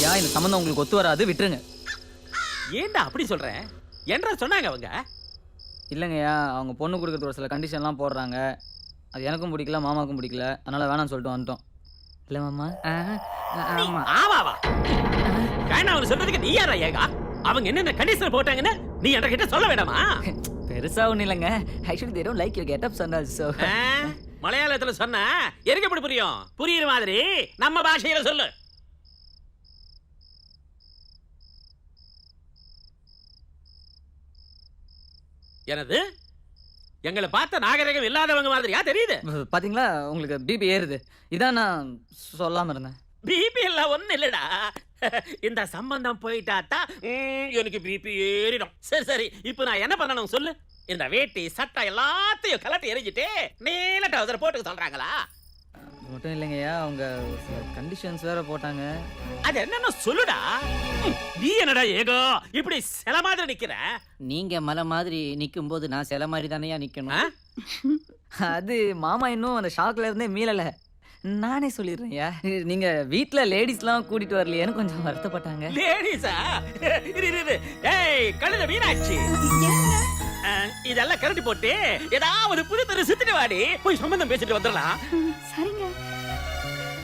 ஐயா இந்த சம்பந்தம் உங்களுக்கு ஒத்து வராது, விட்டுருங்க. ஏன்டா அப்படி சொல்ற? என்ன சொன்னாங்க அவங்க? இல்லைங்கய்யா, அவங்க பொண்ணு கொடுக்கறது ஒரு சில கண்டிஷன்லாம் போடுறாங்க. அது எனக்கும் பிடிக்கல, மாமாவுக்கும் பிடிக்கல. அதனால வேணாம்னு சொல்லிட்டு வந்துட்டோம். இல்லை மாமா? ஆமா ஆமாவா? வேணா அவனு சொல்றதுக்கு நீ யாரா ஏகா? அவங்க என்னென்ன கண்டிஷன் போட்டாங்கன்னு நீ என்கிட்ட சொல்ல வேண்டாமா? பெருசா ஒன்றும் இல்லைங்க. Actually they don't like your get-up and also. மலையாளத்துல சொன்னா எனக்கு எப்படி புரியும்? புரியுற மாதிரி நம்ம பாஷையில சொல்லு. எனது எங்களை பார்த்த நாகரிகம் இல்லாதவங்க மாதிரியா தெரியுது? பாத்தீங்களா, உங்களுக்கு பிபி ஏறுது. இதான் நான் சொல்லாம இருந்தேன். பிபி எல்லாம் ஒண்ணு இல்லடா. இந்த சம்பந்தம் போயிட்டாத்தான் எனக்கு பிபி ஏறிடும். சரி சரி, இப்போ நான் என்ன பண்ணணும் சொல்லு. இந்த வேட்டி சட்டை எல்லாத்தையும் கலட்டி எரிஞ்சிட்டு நீல டவுசர் போட்டுக்க சொல்றாங்களா? மட்டும் இல்லைங்கய்யா, அவங்க கண்டிஷன்ஸ் வேற போட்டாங்க. அது என்னன்னு சொல்லுடா. நீ என்னடா ஏகோ இப்படி சில மாதிரி நிக்கிற? நீங்க மலை மாதிரி நிக்கும் போது நான் சில மாதிரி தானேயா நிக்கணும். அது மாமா இன்னும் அந்த ஷாக்ல இருந்தே மீளல. நானே சொல்லிடுறேன்யா. நீங்க வீட்ல லேடிஸ்லாம் கூட்டிட்டு வரலையேன்னு கொஞ்சம் வருத்தப்பட்டாங்க. லேடிஸா? ஏய் கழுத மீனாட்சி, இதெல்லாம் கரண்டி போட்டு ஏதாவது புது தெரு சுத்திட்டு வாடி, போய் சம்பந்தம் பேசிட்டு வந்துடலாம். சரிங்க.